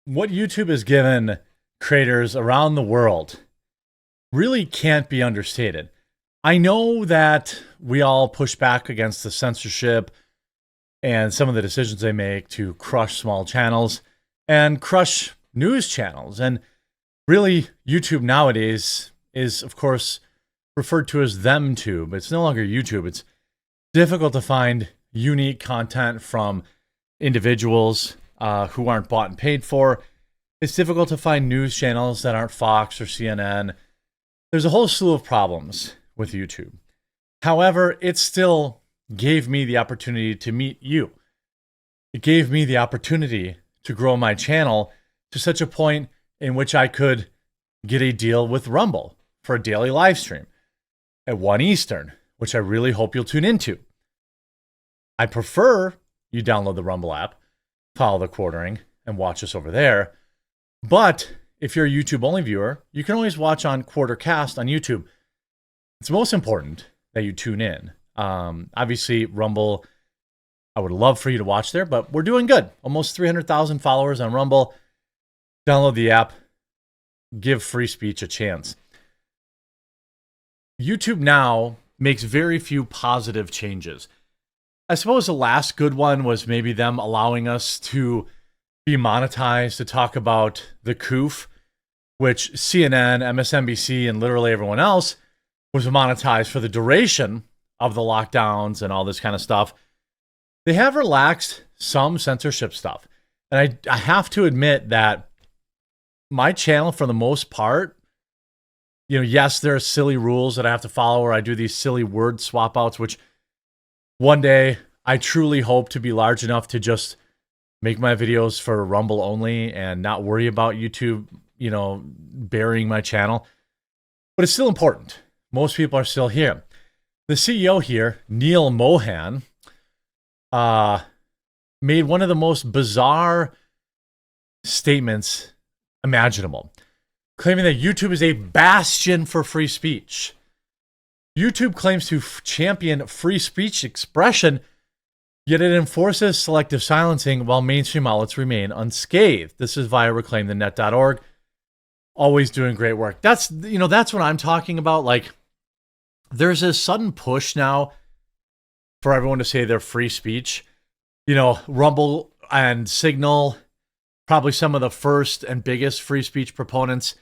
What YouTube has given creators around the world really can't be understated. I know that we all push back against the censorship and some of the decisions they make to crush small channels and crush news channels. And really, YouTube nowadays is, of course, referred to as ThemTube. It's no longer YouTube. It's difficult to find unique content from individuals who aren't bought and paid for. It's difficult to find news channels that aren't Fox or CNN. There's a whole slew of problems with YouTube. However, it still gave me the opportunity to meet you. It gave me the opportunity to grow my channel to such a point in which I could get a deal with Rumble for a daily live stream at 1 Eastern, which I really hope you'll tune into. I prefer you download the Rumble app, follow the quartering, and watch us over there. But if you're a YouTube-only viewer, you can always watch on Quartercast on YouTube. It's most important that you tune in. Obviously, Rumble, I would love for you to watch there, but we're doing good. Almost 300,000 followers on Rumble. Download the app. Give free speech a chance. YouTube now makes very few positive changes. I suppose the last good one was maybe them allowing us to be monetized to talk about the COOF, which CNN, MSNBC, and literally everyone else was monetized for the duration of the lockdowns and all this kind of stuff. They have relaxed some censorship stuff. And I have to admit that my channel, for the most part, yes, there are silly rules that I have to follow, or I do these silly word swap outs, which one day I truly hope to be large enough to just make my videos for Rumble only and not worry about YouTube, burying my channel. But it's still important. Most people are still here. The CEO here, Neil Mohan, made one of the most bizarre statements imaginable, claiming that YouTube is a bastion for free speech. YouTube claims to champion free speech expression, yet it enforces selective silencing while mainstream outlets remain unscathed. This is via reclaimthenet.org. Always doing great work. That's what I'm talking about. Like, there's a sudden push now for everyone to say they're free speech. Rumble and Signal, probably some of the first and biggest free speech proponents.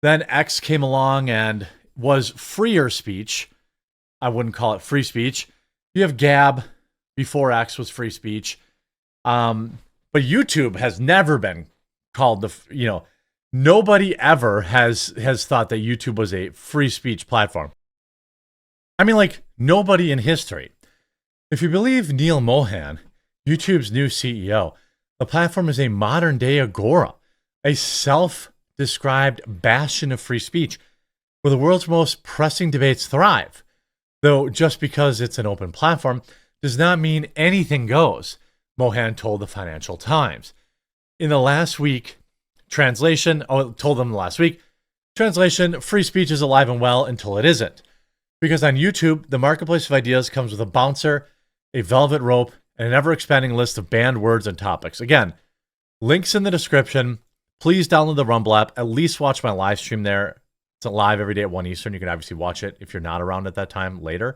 Then X came along and was freer speech. I wouldn't call it free speech. You have Gab before X was free speech. But YouTube has never been called nobody ever has thought that YouTube was a free speech platform. I mean, like, nobody in history. If you believe Neil Mohan, YouTube's new CEO, the platform is a modern-day agora, a self-described bastion of free speech, where the world's most pressing debates thrive. Though just because it's an open platform does not mean anything goes, Mohan told the Financial Times. In the last week, translation, free speech is alive and well until it isn't. Because on YouTube, the marketplace of ideas comes with a bouncer, a velvet rope, and an ever-expanding list of banned words and topics. Again, links in the description. Please download the Rumble app. At least watch my live stream there. It's live every day at 1 Eastern. You can obviously watch it if you're not around at that time later.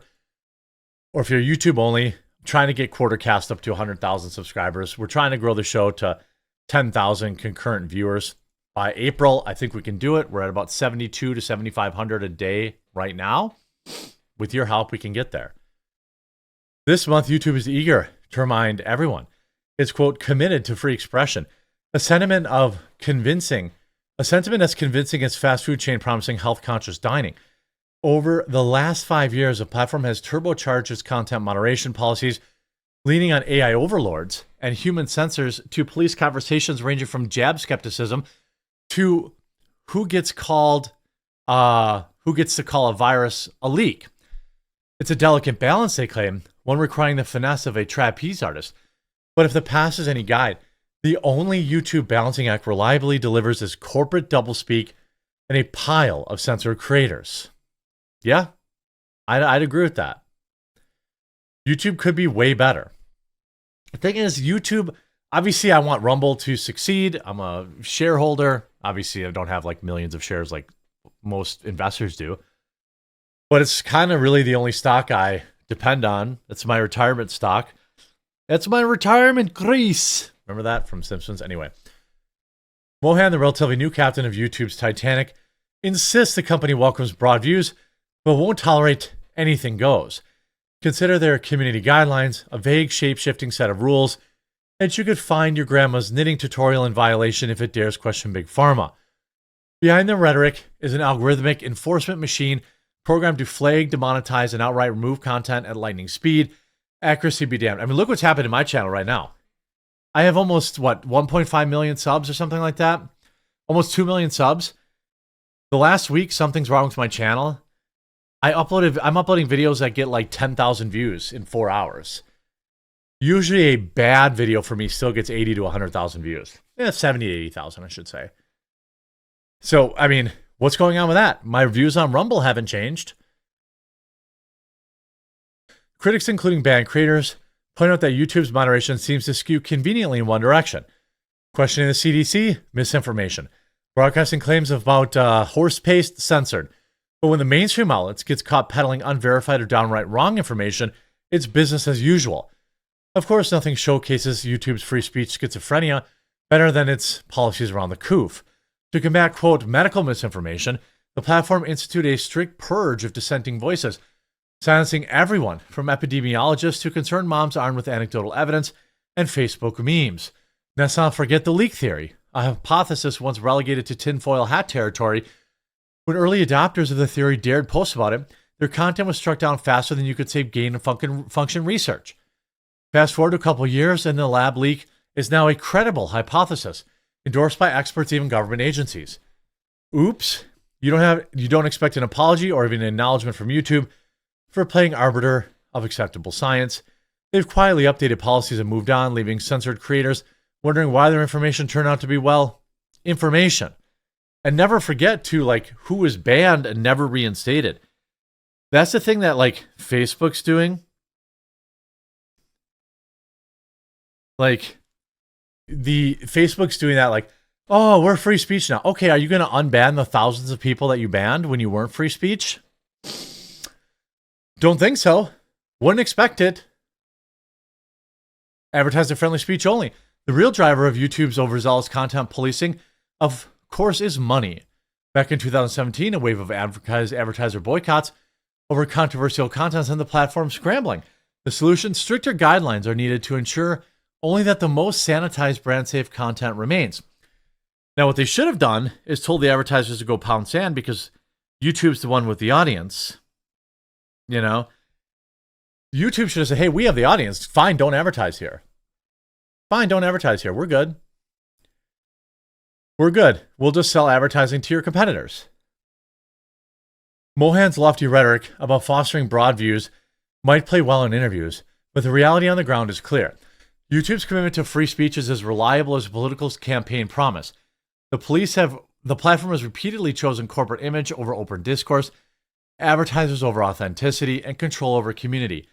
Or if you're YouTube only, trying to get Quartercast up to 100,000 subscribers. We're trying to grow the show to 10,000 concurrent viewers. By April, I think we can do it. We're at about 72 to 7,500 a day right now. With your help, we can get there. This month, YouTube is eager to remind everyone it's, quote, committed to free expression. A sentiment as convincing as fast food chain promising health-conscious dining. Over the last 5 years, the platform has turbocharged its content moderation policies, leaning on AI overlords and human censors to police conversations ranging from jab skepticism to who gets to call a virus a leak. It's a delicate balance, they claim, one requiring the finesse of a trapeze artist. But if the past is any guide, the only YouTube balancing act reliably delivers is corporate doublespeak and a pile of censored creators. Yeah, I'd agree with that. YouTube could be way better. The thing is, YouTube obviously I want Rumble to succeed. I'm a shareholder. Obviously, I don't have like millions of shares like most investors do. But it's kind of really the only stock I depend on. It's my retirement stock. That's my retirement grease. Remember that from Simpsons? Anyway. Mohan, the relatively new captain of YouTube's Titanic, insists the company welcomes broad views, but won't tolerate anything goes. Consider their community guidelines, a vague, shape-shifting set of rules that you could find your grandma's knitting tutorial in violation if it dares question Big Pharma. Behind the rhetoric is an algorithmic enforcement machine programmed to flag, demonetize, and outright remove content at lightning speed. Accuracy be damned. I mean, look what's happened in my channel right now. I have almost, 1.5 million subs or something like that? Almost 2 million subs. The last week, something's wrong with my channel. I'm uploading videos that get like 10,000 views in 4 hours. Usually a bad video for me still gets 80 to 100,000 views. 70 to 80,000, I should say. So, I mean, what's going on with that? My views on Rumble haven't changed. Critics, including banned creators, point out that YouTube's moderation seems to skew conveniently in one direction. Questioning the CDC, misinformation. Broadcasting claims about horse paste, censored. But when the mainstream outlets gets caught peddling unverified or downright wrong information, it's business as usual. Of course, nothing showcases YouTube's free speech schizophrenia better than its policies around the coof. To combat, quote, medical misinformation, the platform instituted a strict purge of dissenting voices, silencing everyone from epidemiologists to concerned moms armed with anecdotal evidence and Facebook memes. Let's not forget the leak theory, a hypothesis once relegated to tinfoil hat territory. When early adopters of the theory dared post about it, their content was struck down faster than you could save gain and function research. Fast forward to a couple years, and the lab leak is now a credible hypothesis, endorsed by experts, even government agencies. Oops, you don't expect an apology or even an acknowledgement from YouTube for playing arbiter of acceptable science. They've quietly updated policies and moved on, leaving censored creators wondering why their information turned out to be, well, information. And never forget to, who was banned and never reinstated. That's the thing that, Facebook's doing. The Facebook's doing that, oh, we're free speech now. Okay, are you going to unban the thousands of people that you banned when you weren't free speech? Don't think so. Wouldn't expect it. Advertiser-friendly speech only. The real driver of YouTube's overzealous content policing, of course, is money. Back in 2017, a wave of advertiser boycotts over controversial content sent the platform scrambling. The solution, stricter guidelines are needed to ensure only that the most sanitized brand-safe content remains. Now, what they should have done is told the advertisers to go pound sand because YouTube's the one with the audience. You know, YouTube should have said, hey, we have the audience. Fine, don't advertise here. Fine, don't advertise here. We're good. We're good. We'll just sell advertising to your competitors. Mohan's lofty rhetoric about fostering broad views might play well in interviews, but the reality on the ground is clear. YouTube's commitment to free speech is as reliable as a political campaign promise. The platform has repeatedly chosen corporate image over open discourse, advertisers over authenticity, and control over community.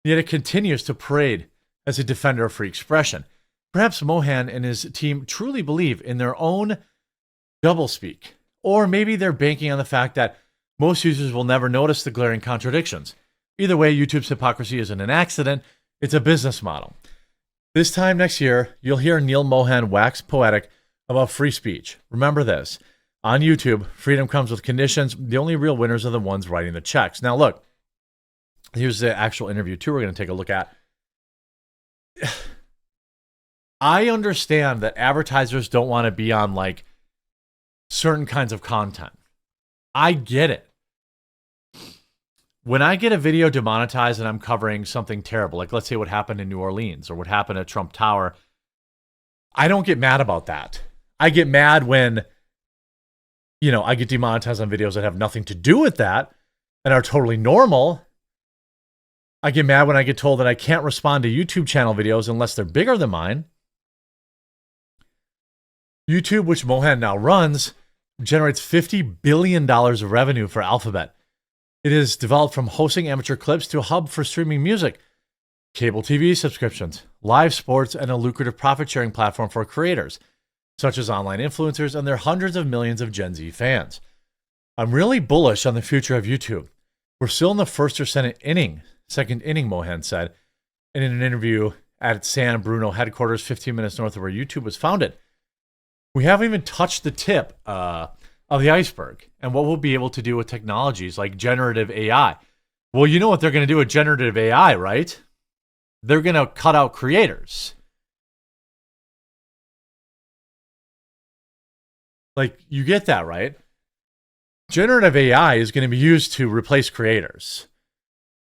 Yet it continues to parade as a defender of free expression. Perhaps Mohan and his team truly believe in their own doublespeak. Or maybe they're banking on the fact that most users will never notice the glaring contradictions. Either way, YouTube's hypocrisy isn't an accident, it's a business model. This time next year, you'll hear Neil Mohan wax poetic about free speech. Remember this. On YouTube, freedom comes with conditions. The only real winners are the ones writing the checks. Now, look, here's the actual interview, too, we're going to take a look at. I understand that advertisers don't want to be on, certain kinds of content. I get it. When I get a video demonetized and I'm covering something terrible, like let's say what happened in New Orleans or what happened at Trump Tower, I don't get mad about that. I get mad when, I get demonetized on videos that have nothing to do with that and are totally normal. I get mad when I get told that I can't respond to YouTube channel videos unless they're bigger than mine. YouTube, which Mohan now runs, generates $50 billion of revenue for Alphabet. It is developed from hosting amateur clips to a hub for streaming music, cable TV subscriptions, live sports, and a lucrative profit-sharing platform for creators, such as online influencers and their hundreds of millions of Gen Z fans. I'm really bullish on the future of YouTube. We're still in the first or second inning, Mohan said in an interview at San Bruno headquarters, 15 minutes north of where YouTube was founded. We haven't even touched the tip of the iceberg and what we'll be able to do with technologies like generative AI. Well, you know what they're going to do with generative AI, right? They're going to cut out creators. Like, you get that, right? Generative AI is going to be used to replace creators.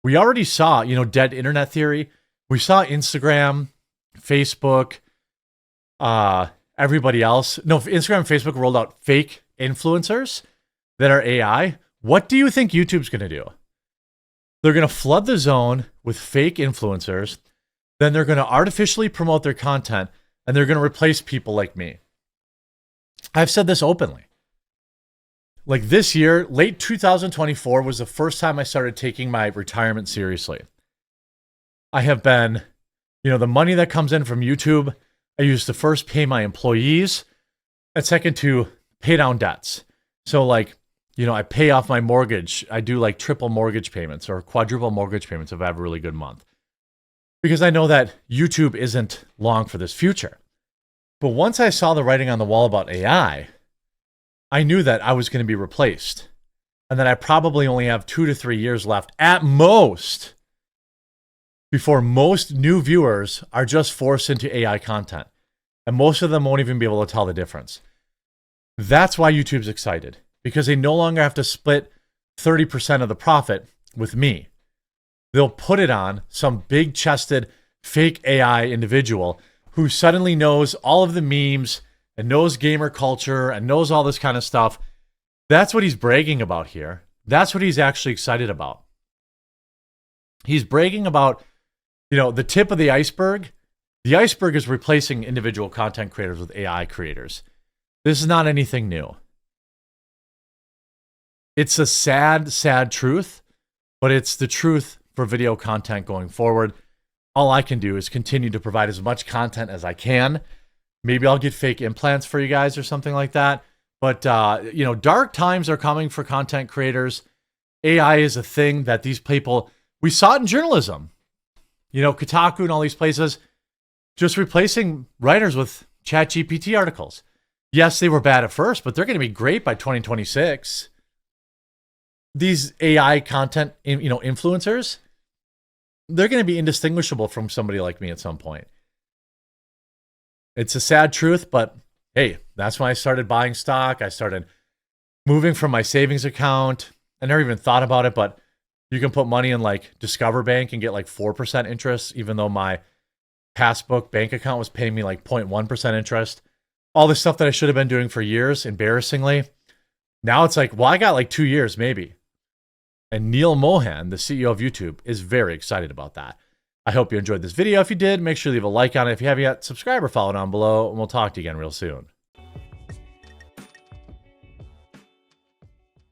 We already saw, dead internet theory. We saw Instagram, Facebook, everybody else. No, Instagram and Facebook rolled out fake influencers that are AI. What do you think YouTube's going to do? They're going to flood the zone with fake influencers. Then they're going to artificially promote their content, and they're going to replace people like me. I've said this openly. Like this year, late 2024 was the first time I started taking my retirement seriously. I have been, the money that comes in from YouTube, I use to first pay my employees, and second to pay down debts. So I pay off my mortgage. I do like triple mortgage payments or quadruple mortgage payments if I have a really good month. Because I know that YouTube isn't long for this future. But once I saw the writing on the wall about AI, I knew that I was going to be replaced. And that I probably only have 2 to 3 years left at most before most new viewers are just forced into AI content. And most of them won't even be able to tell the difference. That's why YouTube's excited. Because they no longer have to split 30% of the profit with me. They'll put it on some big-chested fake AI individual who suddenly knows all of the memes and knows gamer culture and knows all this kind of stuff. That's what he's bragging about here. That's what he's actually excited about. He's bragging about, the tip of the iceberg. The iceberg is replacing individual content creators with AI creators. This is not anything new. It's a sad, sad truth, but it's the truth for video content going forward. All I can do is continue to provide as much content as I can. Maybe I'll get fake implants for you guys or something like that. But, dark times are coming for content creators. AI is a thing that these people, we saw it in journalism. Kotaku and all these places, just replacing writers with ChatGPT articles. Yes, they were bad at first, but they're going to be great by 2026. These AI content, influencers, they're going to be indistinguishable from somebody like me at some point. It's a sad truth, but hey, that's when I started buying stock. I started moving from my savings account. I never even thought about it, but you can put money in Discover Bank and get 4% interest, even though my passbook bank account was paying me 0.1% interest. All this stuff that I should have been doing for years, embarrassingly. Now it's I got 2 years maybe. And Neil Mohan, the CEO of YouTube, is very excited about that. I hope you enjoyed this video. If you did, make sure to leave a like on it. If you haven't yet, subscribe or follow down below, and we'll talk to you again real soon.